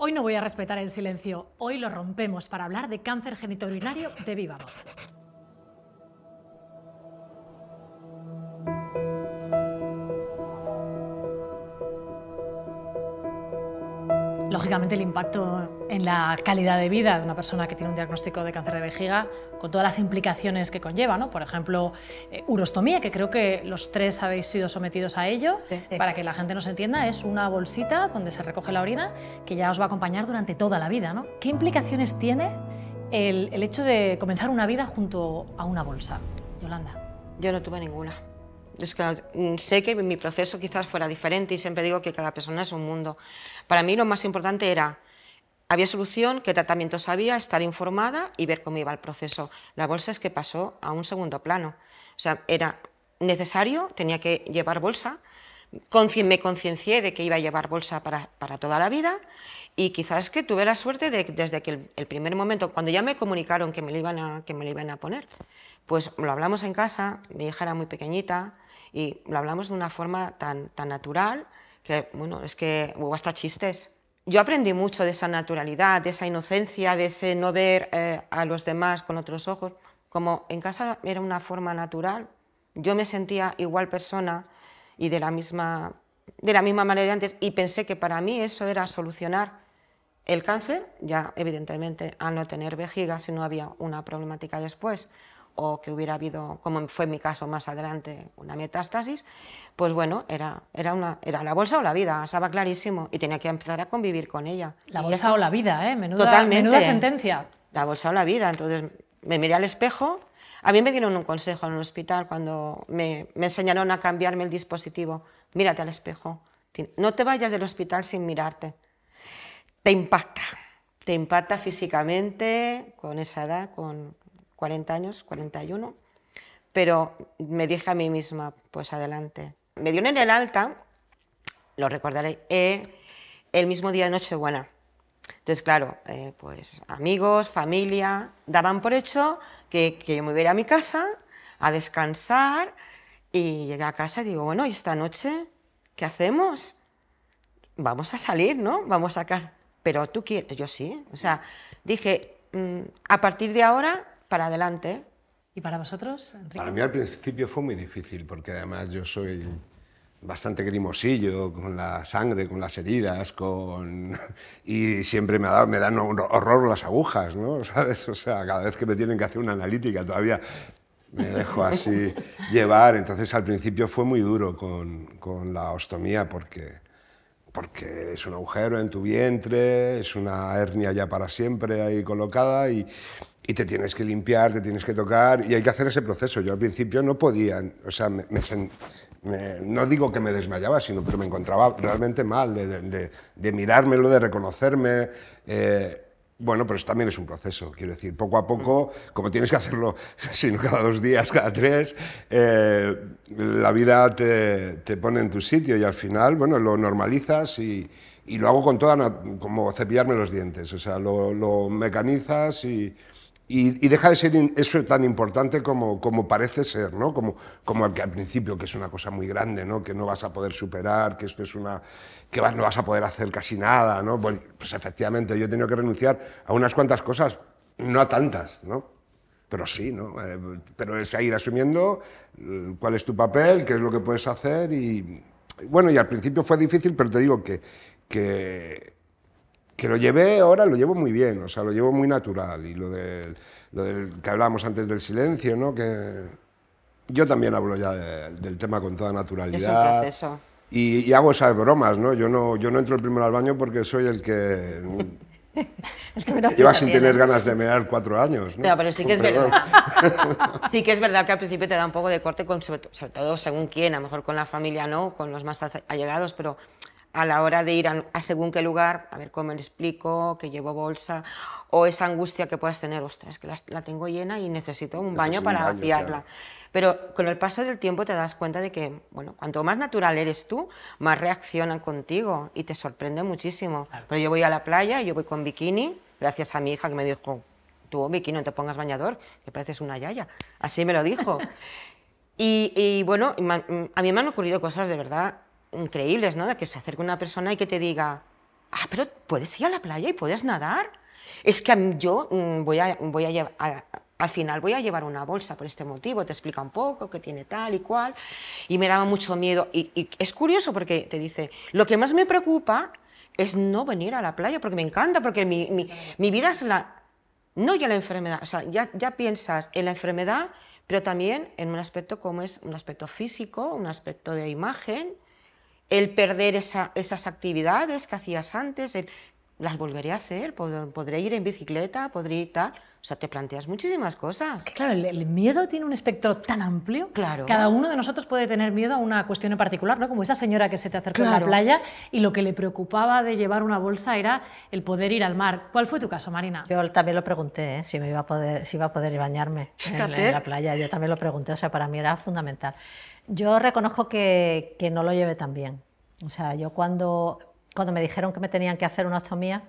Hoy no voy a respetar el silencio, hoy lo rompemos para hablar de cáncer genitourinario de viva voz. Lógicamente, el impacto en la calidad de vida de una persona que tiene un diagnóstico de cáncer de vejiga, con todas las implicaciones que conlleva, ¿no? Por ejemplo, urostomía, que creo que los tres habéis sido sometidos a ello. Sí. Para que la gente nos entienda, es una bolsita donde se recoge la orina que ya os va a acompañar durante toda la vida, ¿no? ¿Qué implicaciones tiene el hecho de comenzar una vida junto a una bolsa? Yolanda. Yo no tuve ninguna. Es que sé que mi proceso quizás fuera diferente y siempre digo que cada persona es un mundo. Para mí lo más importante era, había solución, qué tratamientos había, estar informada y ver cómo iba el proceso. La bolsa es que pasó a un segundo plano. O sea, era necesario, tenía que llevar bolsa, me conciencié de que iba a llevar bolsa para toda la vida y quizás que tuve la suerte de desde que el primer momento, cuando ya me comunicaron que me lo iban a poner, pues lo hablamos en casa, mi hija era muy pequeñita y lo hablamos de una forma tan natural que, bueno, es que hubo hasta chistes. Yo aprendí mucho de esa naturalidad, de esa inocencia, de ese no ver a los demás con otros ojos. Como en casa era una forma natural, yo me sentía igual persona y de la misma manera de antes, y pensé que para mí eso era solucionar el cáncer, ya evidentemente al no tener vejiga, si no había una problemática después, o que hubiera habido, como fue mi caso más adelante, una metástasis, pues bueno, era la bolsa o la vida, estaba clarísimo, y tenía que empezar a convivir con ella. La bolsa o la vida, ¿eh? Totalmente. Menuda sentencia. La bolsa o la vida. Entonces me miré al espejo. A mí me dieron un consejo en el hospital cuando me enseñaron a cambiarme el dispositivo. Mírate al espejo. No te vayas del hospital sin mirarte. Te impacta físicamente con esa edad, con 40 años, 41, pero me dije a mí misma, pues adelante. Me dieron en el alta, lo recordaré, el mismo día de Nochebuena. Entonces, claro, pues amigos, familia, daban por hecho que yo me iba a ir a mi casa a descansar y llegué a casa y digo, bueno, ¿y esta noche qué hacemos? Vamos a salir, ¿no? Vamos a casa. Pero tú quieres, yo sí. O sea, dije, a partir de ahora, para adelante. ¿Y para vosotros, Enrique? Para mí al principio fue muy difícil, porque además yo soy bastante grimosillo con la sangre, con las heridas, y siempre me dan horror las agujas, ¿no? ¿Sabes? O sea, cada vez que me tienen que hacer una analítica todavía me dejo así llevar. Entonces al principio fue muy duro con la ostomía porque es un agujero en tu vientre, es una hernia ya para siempre ahí colocada y te tienes que limpiar, te tienes que tocar y hay que hacer ese proceso. Yo al principio no podía, o sea, no digo que me desmayaba, pero me encontraba realmente mal de mirármelo, de reconocerme. Bueno, pero eso también es un proceso, quiero decir, poco a poco, como tienes que hacerlo, si no cada 2 días, cada 3, la vida te pone en tu sitio y al final, bueno, lo normalizas y lo hago con como cepillarme los dientes, o sea, lo mecanizas y deja de ser eso tan importante como parece ser, ¿no? Como el que al principio, que es una cosa muy grande, ¿no? Que no vas a poder superar, que esto es no vas a poder hacer casi nada, ¿no? Pues efectivamente, yo he tenido que renunciar a unas cuantas cosas, no a tantas, ¿no? Pero sí, ¿no? Pero es seguir asumiendo cuál es tu papel, qué es lo que puedes hacer y... Bueno, y al principio fue difícil, pero te digo que lo llevé, ahora lo llevo muy bien, o sea, lo llevo muy natural. Y lo del que hablábamos antes del silencio, ¿no? Que yo también hablo ya del tema con toda naturalidad. Es un proceso. Y hago esas bromas, ¿no? Yo no entro el primero al baño porque soy el que lleva sin tener ganas de mear 4 años, ¿no? No, pero sí que es verdad. Sí que es verdad que al principio te da un poco de corte, sobre todo según quién, a lo mejor con la familia no, con los más allegados, pero a la hora de ir a según qué lugar, a ver cómo le explico, que llevo bolsa, o esa angustia que puedas tener, ostras, que la tengo llena y necesito un baño para vaciarla. Claro. Pero con el paso del tiempo te das cuenta de que, bueno, cuanto más natural eres tú, más reaccionan contigo y te sorprende muchísimo. Pero yo voy a la playa, yo voy con bikini, gracias a mi hija que me dijo, tú bikini, no te pongas bañador, que pareces una yaya. Así me lo dijo. Y bueno, a mí me han ocurrido cosas de verdad increíbles, ¿no? De que se acerque una persona y que te diga, ah, pero puedes ir a la playa y puedes nadar. Es que yo al final voy a llevar una bolsa por este motivo, te explica un poco que tiene tal y cual, y me daba mucho miedo. Y es curioso porque te dice, lo que más me preocupa es no venir a la playa, porque me encanta, porque mi vida es no ya la enfermedad, o sea, ya piensas en la enfermedad, pero también en un aspecto como es un aspecto físico, un aspecto de imagen, el perder esas actividades que hacías antes, las volveré a hacer, podré ir en bicicleta, podré ir tal. O sea, te planteas muchísimas cosas. Es que claro, el miedo tiene un espectro tan amplio. Claro. Cada uno de nosotros puede tener miedo a una cuestión en particular, ¿no? Como esa señora que se te acercó en la Claro. playa y lo que le preocupaba de llevar una bolsa era el poder ir al mar. ¿Cuál fue tu caso, Marina? Yo también lo pregunté, ¿eh? Si iba a poder bañarme en la playa. Yo también lo pregunté, o sea, para mí era fundamental. Yo reconozco que no lo llevé tan bien. O sea, yo cuando me dijeron que me tenían que hacer una ostomía,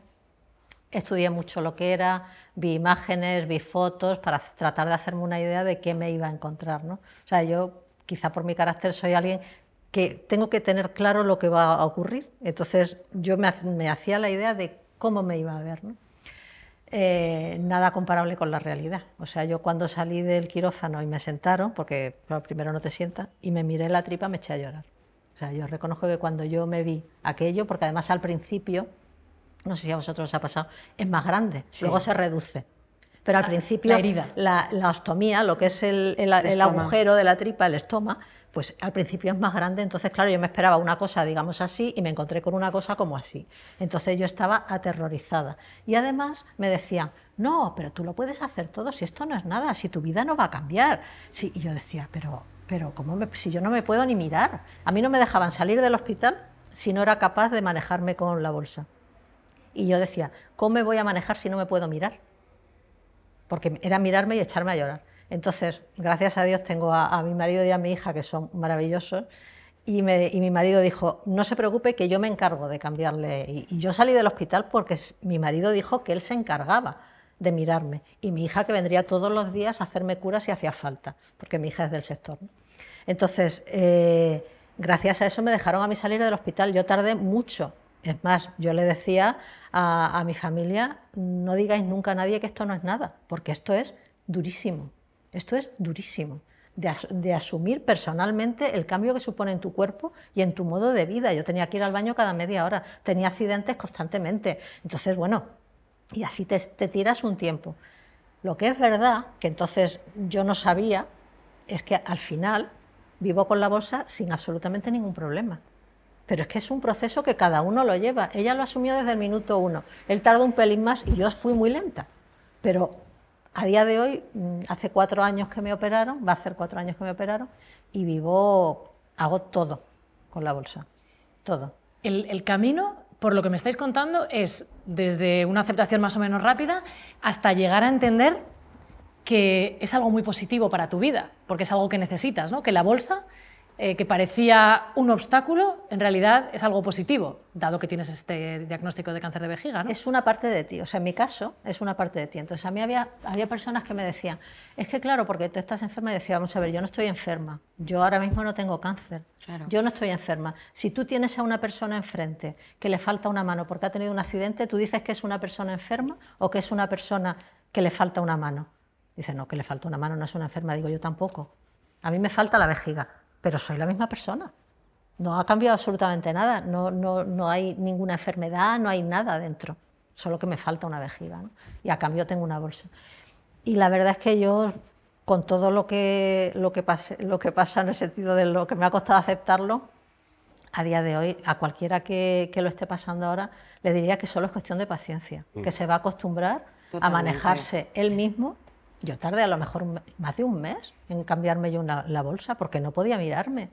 estudié mucho lo que era, vi imágenes, vi fotos para tratar de hacerme una idea de qué me iba a encontrar, ¿no? O sea, yo quizá por mi carácter soy alguien que tengo que tener claro lo que va a ocurrir, entonces yo me hacía la idea de cómo me iba a ver, ¿no? Nada comparable con la realidad. O sea, yo cuando salí del quirófano y me sentaron, porque primero no te sientas, y me miré la tripa, me eché a llorar. O sea, yo reconozco que cuando yo me vi aquello, porque además al principio, no sé si a vosotros os ha pasado, es más grande, sí. Luego se reduce. Pero al principio, la herida. La ostomía, lo que es el agujero de la tripa, el estoma, pues al principio es más grande. Entonces, claro, yo me esperaba una cosa, digamos así, y me encontré con una cosa como así. Entonces yo estaba aterrorizada. Y además me decían, no, pero tú lo puedes hacer todo, si esto no es nada, si tu vida no va a cambiar. Sí, y yo decía, pero si yo no me puedo ni mirar. A mí no me dejaban salir del hospital si no era capaz de manejarme con la bolsa. Y yo decía, ¿cómo me voy a manejar si no me puedo mirar? Porque era mirarme y echarme a llorar. Entonces, gracias a Dios tengo a mi marido y a mi hija, que son maravillosos, y mi marido dijo, no se preocupe, que yo me encargo de cambiarle. Y yo salí del hospital porque mi marido dijo que él se encargaba de mirarme, y mi hija que vendría todos los días a hacerme curas si hacía falta, porque mi hija es del sector, ¿no? Entonces, gracias a eso me dejaron a mí salir del hospital. Yo tardé mucho. Es más, yo le decía a mi familia, no digáis nunca a nadie que esto no es nada, porque esto es durísimo, de asumir personalmente el cambio que supone en tu cuerpo y en tu modo de vida. Yo tenía que ir al baño cada media hora, tenía accidentes constantemente, entonces bueno, y así te tiras un tiempo. Lo que es verdad, que entonces yo no sabía, es que al final vivo con la bolsa sin absolutamente ningún problema. Pero es que es un proceso que cada uno lo lleva. Ella lo asumió desde el minuto 1. Él tardó un pelín más y yo fui muy lenta. Pero a día de hoy, hace 4 años que me operaron, va a hacer 4 años que me operaron, y hago todo con la bolsa, todo. El camino, por lo que me estáis contando, es desde una aceptación más o menos rápida hasta llegar a entender que es algo muy positivo para tu vida, porque es algo que necesitas, ¿no? Que la bolsa, que parecía un obstáculo, en realidad es algo positivo, dado que tienes este diagnóstico de cáncer de vejiga, ¿no? Es una parte de ti, o sea, en mi caso es una parte de ti. Entonces a mí había personas que me decían, es que claro, porque tú estás enferma, y decía, vamos a ver, yo no estoy enferma, yo ahora mismo no tengo cáncer, claro. Yo no estoy enferma. Si tú tienes a una persona enfrente que le falta una mano porque ha tenido un accidente, ¿tú dices que es una persona enferma o que es una persona que le falta una mano? Dice, no, que le falta una mano, no es una enferma. Digo, yo tampoco. A mí me falta la vejiga, pero soy la misma persona. No ha cambiado absolutamente nada, no hay ninguna enfermedad, no hay nada dentro, solo que me falta una vejiga, ¿no? Y a cambio tengo una bolsa. Y la verdad es que yo, con todo lo que pasa en el sentido de lo que me ha costado aceptarlo, a día de hoy, a cualquiera que lo esté pasando ahora, le diría que solo es cuestión de paciencia, que se va a acostumbrar a manejarse él mismo. Yo tardé a lo mejor más de un mes en cambiarme yo la bolsa porque no podía mirarme.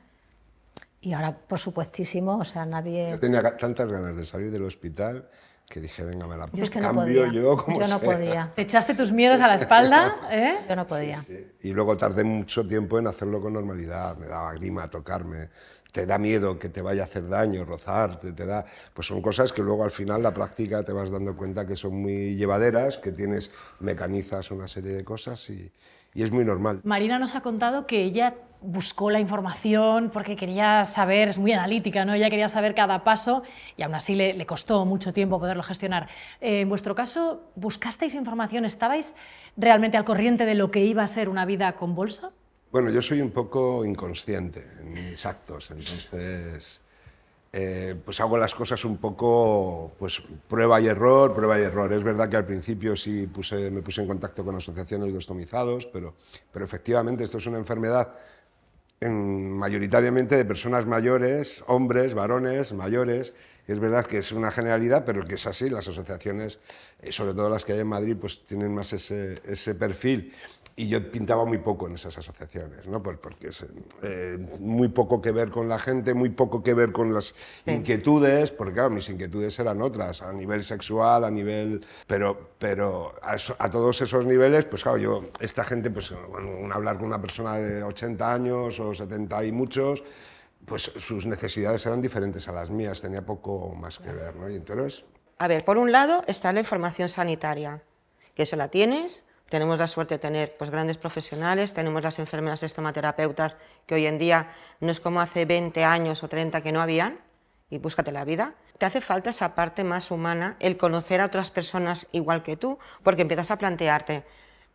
Y ahora, por supuestísimo, o sea, nadie... Yo tenía tantas ganas de salir del hospital que dije, venga, me la cambio podía. Yo como yo no sea. Podía. ¿Te echaste tus miedos a la espalda? ¿Eh? Yo no podía. Sí, sí. Y luego tardé mucho tiempo en hacerlo con normalidad. Me daba grima tocarme. te da miedo que te vaya a hacer daño, rozarte, te da... Pues son cosas que luego al final la práctica te vas dando cuenta que son muy llevaderas, que mecanizas una serie de cosas y es muy normal. Marina nos ha contado que ella buscó la información porque quería saber, es muy analítica, ¿no? Ella quería saber cada paso y aún así le costó mucho tiempo poderlo gestionar. En vuestro caso, ¿buscasteis información? ¿Estabais realmente al corriente de lo que iba a ser una vida con bolsa? Bueno, yo soy un poco inconsciente en mis actos, entonces pues hago las cosas un poco pues, prueba y error, prueba y error. Es verdad que al principio sí me puse en contacto con asociaciones de ostomizados, pero efectivamente esto es una enfermedad mayoritariamente de personas mayores, hombres, varones, mayores. Es verdad que es una generalidad, pero que es así. Las asociaciones, sobre todo las que hay en Madrid, pues tienen más ese perfil. Y yo pintaba muy poco en esas asociaciones, ¿no? Porque es muy poco que ver con la gente, muy poco que ver con las inquietudes, porque claro, mis inquietudes eran otras, a nivel sexual, a nivel... Pero a todos esos niveles, pues claro, esta gente, pues hablar con una persona de 80 años o 70 y muchos, pues sus necesidades eran diferentes a las mías, tenía poco más que ver, ¿no? Y entonces... A ver, por un lado está la información sanitaria, que eso la tienes. Tenemos la suerte de tener pues, grandes profesionales, tenemos las enfermeras estomaterapeutas, que hoy en día no es como hace 20 años o 30 que no habían, y búscate la vida. Te hace falta esa parte más humana, el conocer a otras personas igual que tú, porque empiezas a plantearte,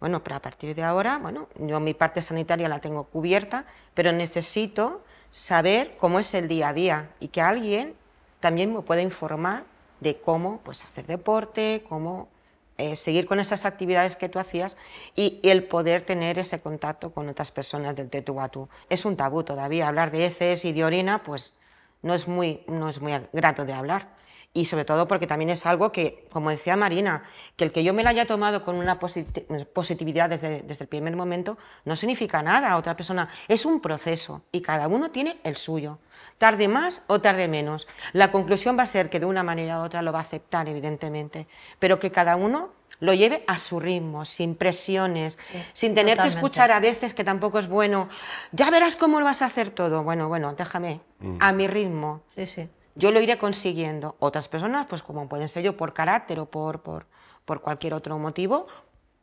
bueno, pero a partir de ahora, bueno, yo mi parte sanitaria la tengo cubierta, pero necesito saber cómo es el día a día y que alguien también me pueda informar de cómo pues, hacer deporte, cómo... seguir con esas actividades que tú hacías y el poder tener ese contacto con otras personas de tú a tú. Es un tabú todavía, hablar de heces y de orina pues no es muy grato de hablar. Y sobre todo porque también es algo que, como decía Marina, que el que yo me la haya tomado con una positividad desde el primer momento no significa nada a otra persona. Es un proceso y cada uno tiene el suyo. Tarde más o tarde menos. La conclusión va a ser que de una manera u otra lo va a aceptar, evidentemente, pero que cada uno lo lleve a su ritmo, sin presiones, sin tener que escuchar a veces, que tampoco es bueno, ya verás cómo lo vas a hacer todo. Bueno, déjame, a mi ritmo. Sí, sí. Yo lo iré consiguiendo. Otras personas, pues como pueden ser yo, por carácter o por cualquier otro motivo,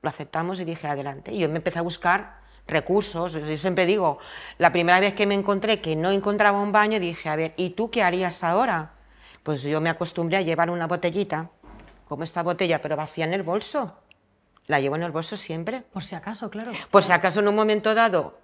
lo aceptamos y dije adelante. Y yo me empecé a buscar recursos. Yo siempre digo, la primera vez que me encontré que no encontraba un baño, dije, a ver, ¿y tú qué harías ahora? Pues yo me acostumbré a llevar una botellita, como esta botella, pero vacía en el bolso. La llevo en el bolso siempre. Por si acaso, claro. Por si acaso en un momento dado,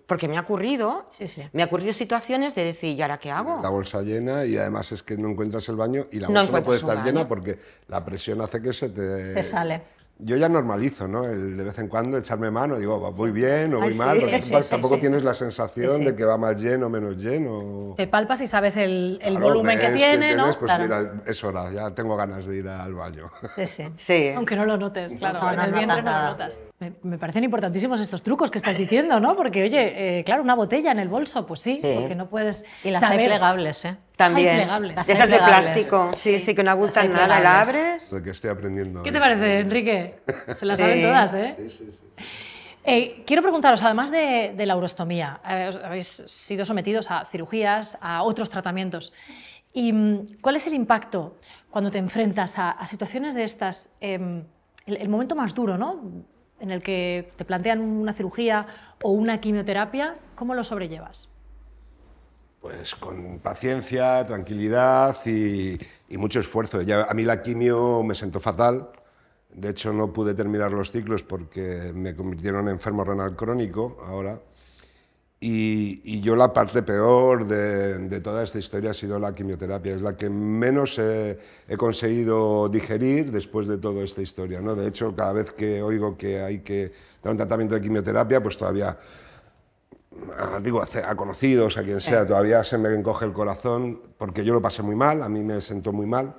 porque me ha ocurrido, me ha ocurrido situaciones de decir, ¿y ahora qué hago? La bolsa llena y además es que no encuentras el baño y la bolsa no puede estar llena porque la presión hace que se te sale. Yo ya normalizo, ¿no? De vez en cuando echarme mano, digo, voy bien o voy mal, porque tampoco tienes la sensación de que va más lleno o menos lleno. Te palpas y sabes el Claro, volumen que tiene, ¿no? Pues claro. mira, es hora, ya tengo ganas de ir al baño. Sí. Aunque no lo notes, claro, No, en el vientre no lo notas. Me parecen importantísimos estos trucos que estás diciendo, ¿no? Porque, oye, claro, una botella en el bolso, pues sí, porque no puedes Y las saber... hay plegables, ¿eh? También. Hay plegables. De esas de plástico. Sí, que no abultan nada, la abres. Lo que estoy aprendiendo. ¿Qué te parece, Enrique? Se las saben todas, ¿eh? Sí. Quiero preguntaros, además de la urostomía, habéis sido sometidos a cirugías, a otros tratamientos. ¿Y cuál es el impacto cuando te enfrentas a situaciones de estas? El momento más duro, ¿no? En el que te plantean una cirugía o una quimioterapia, ¿cómo lo sobrellevas? Pues con paciencia, tranquilidad y mucho esfuerzo. Ya, a mí la quimio me sentó fatal. De hecho, no pude terminar los ciclos porque me convirtieron en enfermo renal crónico ahora. Y yo la parte peor de toda esta historia ha sido la quimioterapia. Es la que menos he conseguido digerir después de toda esta historia, ¿no? De hecho, cada vez que oigo que hay que dar un tratamiento de quimioterapia, pues todavía... digo, a conocidos, a quien sea, todavía se me encoge el corazón porque yo lo pasé muy mal, a mí me sentó muy mal.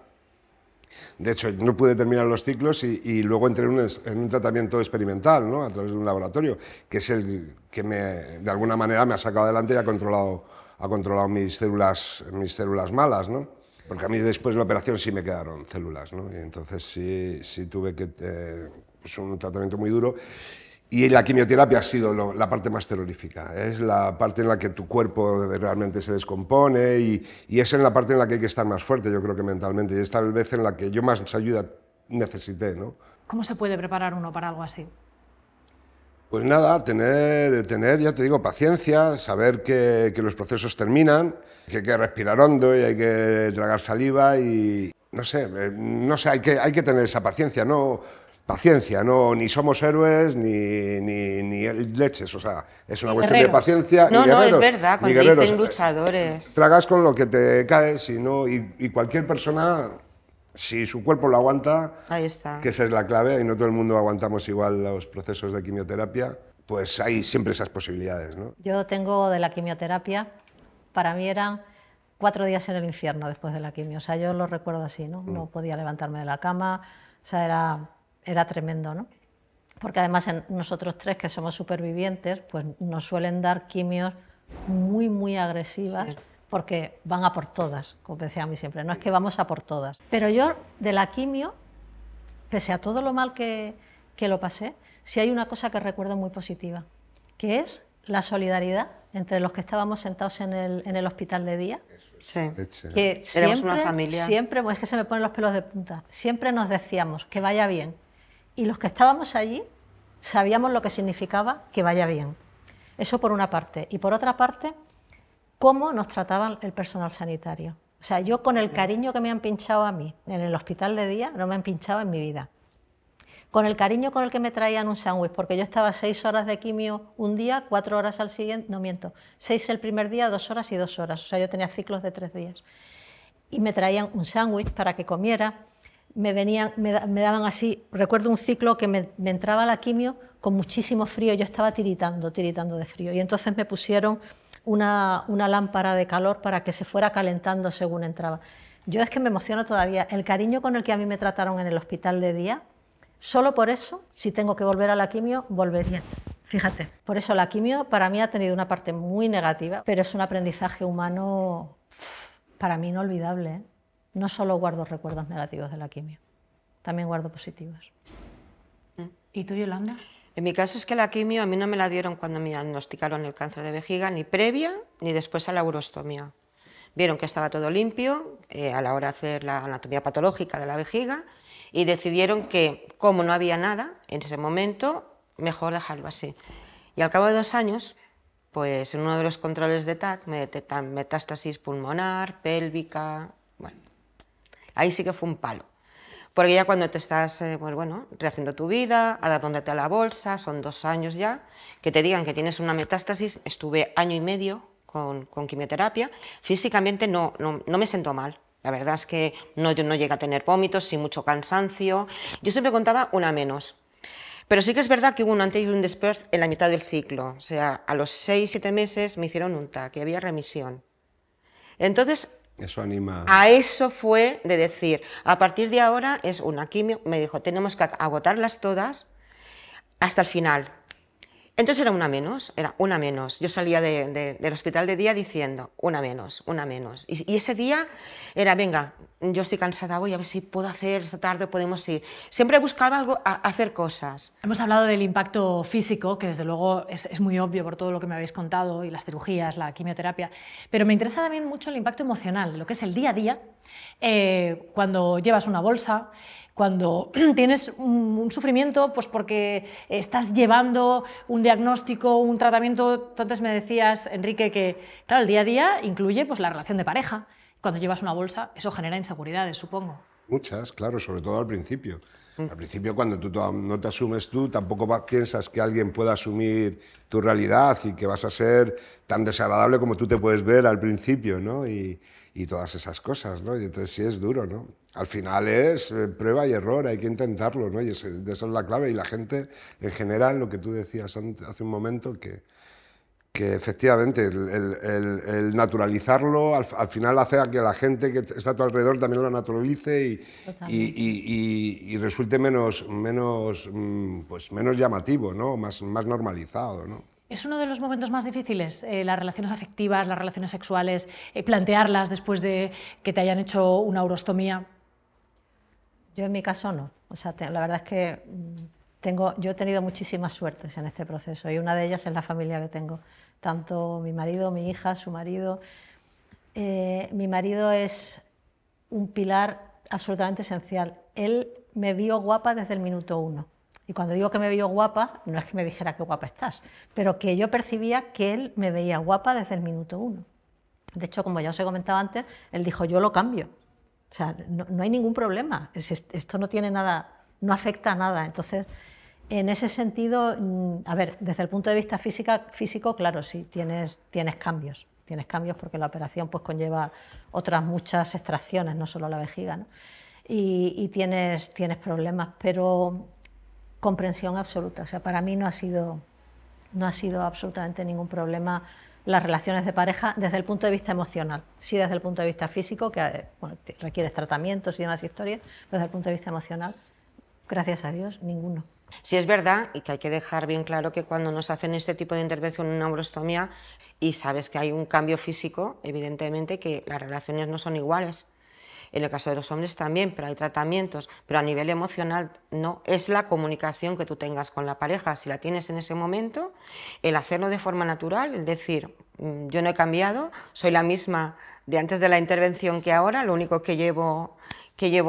De hecho, no pude terminar los ciclos y luego entré en un tratamiento experimental, ¿no? A través de un laboratorio, que es el que de alguna manera me ha sacado adelante y ha controlado mis células malas, ¿no? Porque a mí después de la operación sí me quedaron células, ¿no? Y entonces sí tuve que... pues un tratamiento muy duro. Y la quimioterapia ha sido la parte más terrorífica, es la parte en la que tu cuerpo realmente se descompone y es en la parte en la que hay que estar más fuerte, yo creo que mentalmente, y es tal vez en la que yo más ayuda necesité, ¿no? ¿Cómo se puede preparar uno para algo así? Pues nada, tener, ya te digo, paciencia, saber que los procesos terminan, que hay que respirar hondo y hay que tragar saliva y no sé, hay que tener esa paciencia, no, ni somos héroes ni leches, o sea, es una cuestión de paciencia. No, y guerreros, es verdad, cuando dicen luchadores. Tragas con lo que te caes y cualquier persona, si su cuerpo lo aguanta, Ahí está. que esa es la clave, y no todo el mundo aguantamos igual los procesos de quimioterapia, pues hay siempre esas posibilidades, ¿no? Yo tengo de la quimioterapia, para mí eran 4 días en el infierno después de la quimio, o sea, yo lo recuerdo así, ¿no? No podía levantarme de la cama, o sea, era tremendo, ¿no? Porque además nosotros 3 que somos supervivientes, pues nos suelen dar quimios muy, muy agresivas, sí, porque van a por todas, como decía a mí siempre, no es que vamos a por todas. Pero yo de la quimio, pese a todo lo mal que lo pasé, sí hay una cosa que recuerdo muy positiva, que es la solidaridad entre los que estábamos sentados en el hospital de día. Sí. Que éramos una familia. Siempre, es que se me ponen los pelos de punta, siempre nos decíamos que vaya bien. Y los que estábamos allí sabíamos lo que significaba que vaya bien. Eso por una parte. Y por otra parte, cómo nos trataban el personal sanitario. O sea, yo con el cariño que me han pinchado a mí en el hospital de día, no me han pinchado en mi vida. Con el cariño con el que me traían un sándwich, porque yo estaba 6 horas de quimio un día, 4 horas al siguiente, no miento, 6 el primer día, 2 horas y 2 horas. O sea, yo tenía ciclos de 3 días. Y me traían un sándwich para que comiera. Me daban así, recuerdo un ciclo que me entraba la quimio con muchísimo frío, yo estaba tiritando de frío, y entonces me pusieron una lámpara de calor para que se fuera calentando según entraba. Yo es que me emociono todavía, el cariño con el que a mí me trataron en el hospital de día, solo por eso, si tengo que volver a la quimio, volvería. Fíjate, por eso la quimio para mí ha tenido una parte muy negativa, pero es un aprendizaje humano para mí inolvidable, ¿eh? No solo guardo recuerdos negativos de la quimio, también guardo positivos. ¿Y tú, Yolanda? En mi caso es que la quimio a mí no me la dieron cuando me diagnosticaron el cáncer de vejiga, ni previa ni después a la urostomía. Vieron que estaba todo limpio a la hora de hacer la anatomía patológica de la vejiga y decidieron que, como no había nada en ese momento, mejor dejarlo así. Y al cabo de 2 años, pues en uno de los controles de TAC me detectan metástasis pulmonar, pélvica. Bueno, ahí sí que fue un palo. Porque ya cuando te estás pues bueno, rehaciendo tu vida, adaptándote a la bolsa, son 2 años ya, que te digan que tienes una metástasis, estuve 1 año y medio con quimioterapia, físicamente no me sentó mal. La verdad es que no llegué a tener vómitos, sin mucho cansancio. Yo siempre contaba una menos. Pero sí que es verdad que hubo un antes y un después en la mitad del ciclo. O sea, a los 6-7 meses me hicieron un TAC y había remisión. Entonces, eso anima. A eso fue de decir, a partir de ahora es una quimio. Me dijo, tenemos que agotarlas todas hasta el final. Entonces era una menos. Yo salía del hospital de día diciendo, una menos. Y ese día era, venga, yo estoy cansada hoy, a ver si puedo hacer, esta tarde podemos ir. Siempre buscaba algo, hacer cosas. Hemos hablado del impacto físico, que desde luego es muy obvio por todo lo que me habéis contado, y las cirugías, la quimioterapia, pero me interesa también mucho el impacto emocional, de lo que es el día a día, cuando llevas una bolsa, cuando tienes un sufrimiento, pues porque estás llevando un diagnóstico, un tratamiento. Tú antes me decías, Enrique, que claro, el día a día incluye pues, la relación de pareja. Cuando llevas una bolsa, eso genera inseguridades, supongo. Muchas, claro, sobre todo al principio. Al principio, cuando tú no te asumes tú, tampoco piensas que alguien pueda asumir tu realidad y que vas a ser tan desagradable como tú te puedes ver al principio, ¿no? Y todas esas cosas, ¿no? Y entonces sí es duro, ¿no? Al final es prueba y error, hay que intentarlo, ¿no? Y esa es la clave. Y la gente, en general, lo que tú decías hace un momento, que efectivamente el naturalizarlo al final hace a que la gente que está a tu alrededor también lo naturalice y resulte menos llamativo, ¿no? Más normalizado, ¿no? ¿Es uno de los momentos más difíciles, las relaciones afectivas, las relaciones sexuales, plantearlas después de que te hayan hecho una urostomía? Yo en mi caso no. O sea, la verdad es que Yo he tenido muchísimas suertes en este proceso y una de ellas es la familia que tengo. Tanto mi marido, mi hija, su marido. Mi marido es un pilar absolutamente esencial. Él me vio guapa desde el minuto 1. Y cuando digo que me vio guapa, no es que me dijera qué guapa estás, pero que yo percibía que él me veía guapa desde el minuto 1. De hecho, como ya os he comentado antes, él dijo, yo lo cambio. O sea, no hay ningún problema. Esto no tiene nada, no afecta a nada. Entonces, en ese sentido, a ver, desde el punto de vista físico, claro, sí, tienes cambios. Tienes cambios porque la operación pues conlleva otras muchas extracciones, no solo la vejiga, ¿no? Y tienes problemas, pero comprensión absoluta. O sea, para mí no ha sido absolutamente ningún problema las relaciones de pareja desde el punto de vista emocional. Sí, desde el punto de vista físico, que bueno, requieres tratamientos y demás historias, pero desde el punto de vista emocional, gracias a Dios, ninguno. Sí es verdad, y que hay que dejar bien claro que cuando nos hacen este tipo de intervención, una urostomía, y sabes que hay un cambio físico, evidentemente que las relaciones no son iguales. En el caso de los hombres también, pero hay tratamientos, pero a nivel emocional no. Es la comunicación que tú tengas con la pareja, si la tienes en ese momento, el hacerlo de forma natural, el decir, yo no he cambiado, soy la misma de antes de la intervención que ahora, lo único que llevo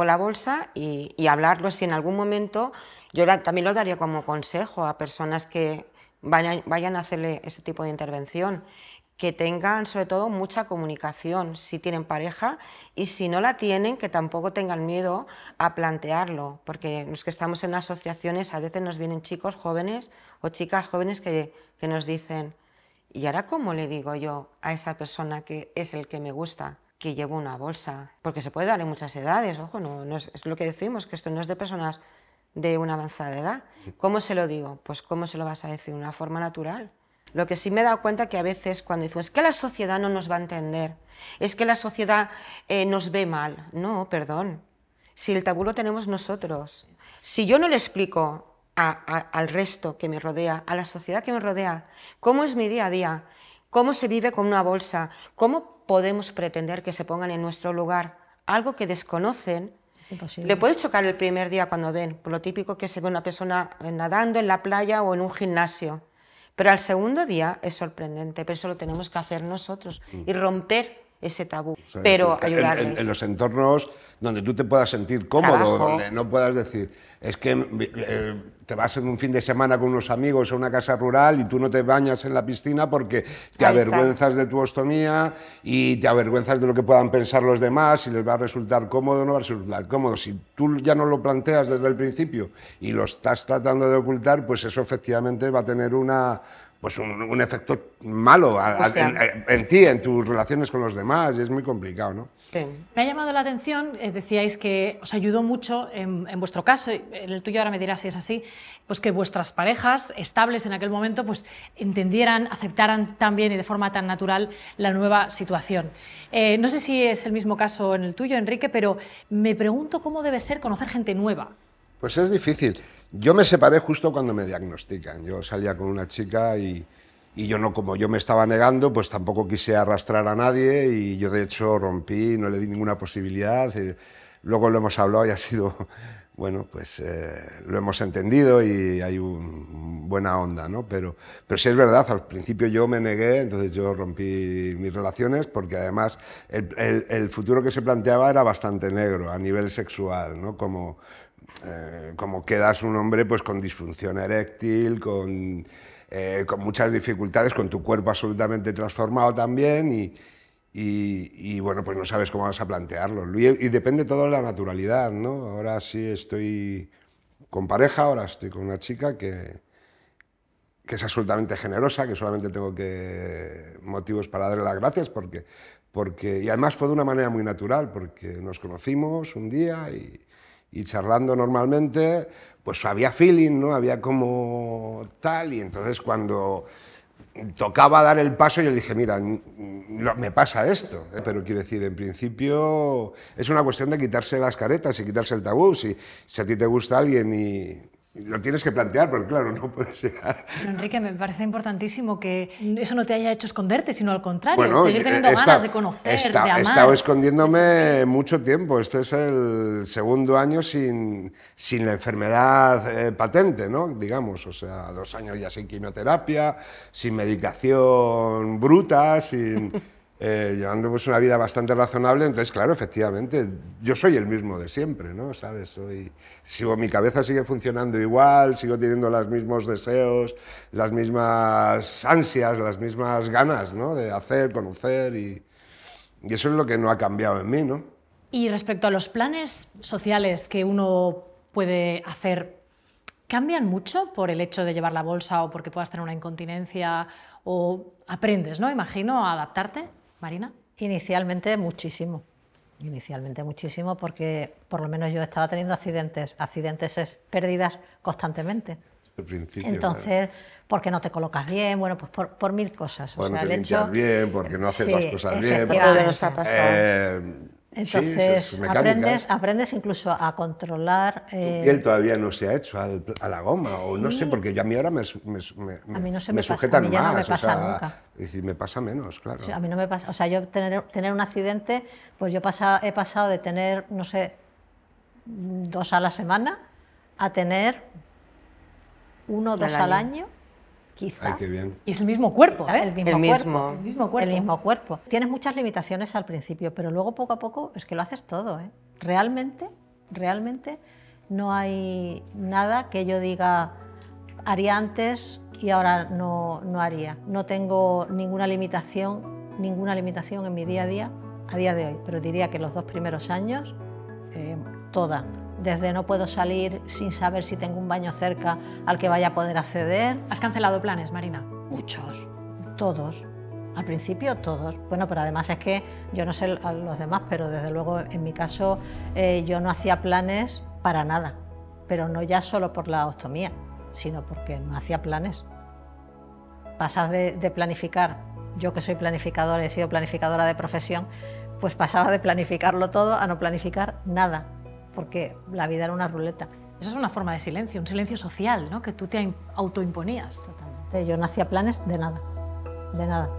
la bolsa y hablarlo si en algún momento. Yo también lo daría como consejo a personas que vayan a hacerle este tipo de intervención, que tengan sobre todo mucha comunicación si tienen pareja, y si no la tienen, que tampoco tengan miedo a plantearlo, porque los que estamos en asociaciones a veces nos vienen chicos jóvenes o chicas jóvenes que nos dicen, ¿y ahora cómo le digo yo a esa persona que es el que me gusta que llevo una bolsa? Porque se puede dar en muchas edades, ojo, no es lo que decimos, que esto no es de personas de una avanzada edad. ¿Cómo se lo digo? Pues ¿cómo se lo vas a decir? De una forma natural. Lo que sí me he dado cuenta que a veces cuando decimos, es que la sociedad no nos va a entender, es que la sociedad nos ve mal. No, perdón, si el tabú lo tenemos nosotros. Si yo no le explico al resto que me rodea, a la sociedad que me rodea, cómo es mi día a día, cómo se vive con una bolsa, cómo podemos pretender que se pongan en nuestro lugar algo que desconocen. Le puede chocar el primer día cuando ven, por lo típico que se ve una persona nadando en la playa o en un gimnasio, pero al segundo día es sorprendente, pero eso lo tenemos que hacer nosotros y romper ese tabú, o sea, pero ayudarles. En los entornos donde tú te puedas sentir cómodo, donde no puedas decir, es que te vas en un fin de semana con unos amigos a una casa rural y tú no te bañas en la piscina porque te avergüenzas de tu ostomía y te avergüenzas de lo que puedan pensar los demás, si les va a resultar cómodo o no va a resultar cómodo. Si tú ya no lo planteas desde el principio y lo estás tratando de ocultar, pues eso efectivamente va a tener un efecto malo en ti, en tus relaciones con los demás, y es muy complicado, ¿no? Sí. Me ha llamado la atención, decíais que os ayudó mucho, en vuestro caso, en el tuyo ahora me dirás si es así, pues que vuestras parejas estables en aquel momento pues entendieran, aceptaran tan bien y de forma tan natural la nueva situación. No sé si es el mismo caso en el tuyo, Enrique, pero me pregunto cómo debe ser conocer gente nueva. Pues es difícil. Yo me separé justo cuando me diagnostican. Yo salía con una chica y yo no, como yo me estaba negando, pues tampoco quise arrastrar a nadie y yo de hecho rompí, no le di ninguna posibilidad. Luego lo hemos hablado y ha sido, bueno, pues lo hemos entendido y hay buena onda, ¿no? Pero sí es verdad, al principio yo me negué, entonces yo rompí mis relaciones porque además el futuro que se planteaba era bastante negro a nivel sexual, ¿no? Como quedas un hombre pues con disfunción eréctil, con muchas dificultades, con tu cuerpo absolutamente transformado también y bueno, pues no sabes cómo vas a plantearlo. Y depende todo de la naturalidad, ¿no? Ahora sí estoy con pareja, ahora estoy con una chica que es absolutamente generosa, que solamente tengo motivos para darle las gracias y además fue de una manera muy natural, porque nos conocimos un día y charlando normalmente, pues había feeling, ¿no? Había como tal, y entonces cuando tocaba dar el paso yo le dije, mira, me pasa esto, pero quiero decir, en principio es una cuestión de quitarse las caretas y quitarse el tabú. Si a ti te gusta alguien y lo tienes que plantear, porque claro, no puedes llegar... Pero, Enrique, me parece importantísimo que eso no te haya hecho esconderte, sino al contrario, Bueno, seguir teniendo ganas de conocer, de amar. He estado escondiéndome mucho tiempo. Este es el segundo año sin la enfermedad patente, ¿no? Digamos, o sea, 2 años ya sin quimioterapia, sin medicación bruta, llevando pues una vida bastante razonable. Entonces, claro, efectivamente, yo soy el mismo de siempre, ¿no? ¿Sabes? Mi cabeza sigue funcionando igual, sigo teniendo los mismos deseos, las mismas ansias, las mismas ganas, ¿no? De hacer, conocer, y eso es lo que no ha cambiado en mí, ¿no? Y respecto a los planes sociales que uno puede hacer, ¿cambian mucho por el hecho de llevar la bolsa o porque puedas tener una incontinencia? ¿O aprendes, ¿no? Imagino, a adaptarte, Marina. Inicialmente muchísimo, porque por lo menos yo estaba teniendo accidentes es pérdidas constantemente. Al principio, entonces, porque no te colocas bien, bueno, pues por 1000 cosas. Porque no sea, te limpias bien, porque no haces las cosas bien. Todo nos ha pasado. Entonces, sí, aprendes incluso a controlar... Tu piel todavía no se ha hecho a la goma, o no sé, porque a mí ahora me sujetan a mí ya más. No me pasa nunca. Es decir, me pasa menos, claro. O sea, a mí no me pasa, o sea, yo tener un accidente, pues yo he pasado de tener, no sé, 2 a la semana, a tener 1 o 2 al año. Quizá. Ay, qué bien. Y es el mismo cuerpo, ¿eh? El mismo cuerpo. Tienes muchas limitaciones al principio, pero luego poco a poco es que lo haces todo, ¿eh? Realmente no hay nada que yo diga haría antes y ahora no haría. No tengo ninguna limitación en mi día a día de hoy, pero diría que los 2 primeros años, toda. Desde no puedo salir sin saber si tengo un baño cerca al que vaya a poder acceder. ¿Has cancelado planes, Marina? Muchos, todos. Al principio todos. Bueno, pero además es que yo no sé a los demás, pero desde luego en mi caso yo no hacía planes para nada. Pero no ya solo por la ostomía, sino porque no hacía planes. Pasas de planificar, yo que soy planificadora, he sido planificadora de profesión, pues pasaba de planificarlo todo a no planificar nada, porque la vida era una ruleta. Eso es una forma de silencio, un silencio social, ¿no? Que tú te autoimponías. Totalmente. Yo no hacía planes de nada, de nada.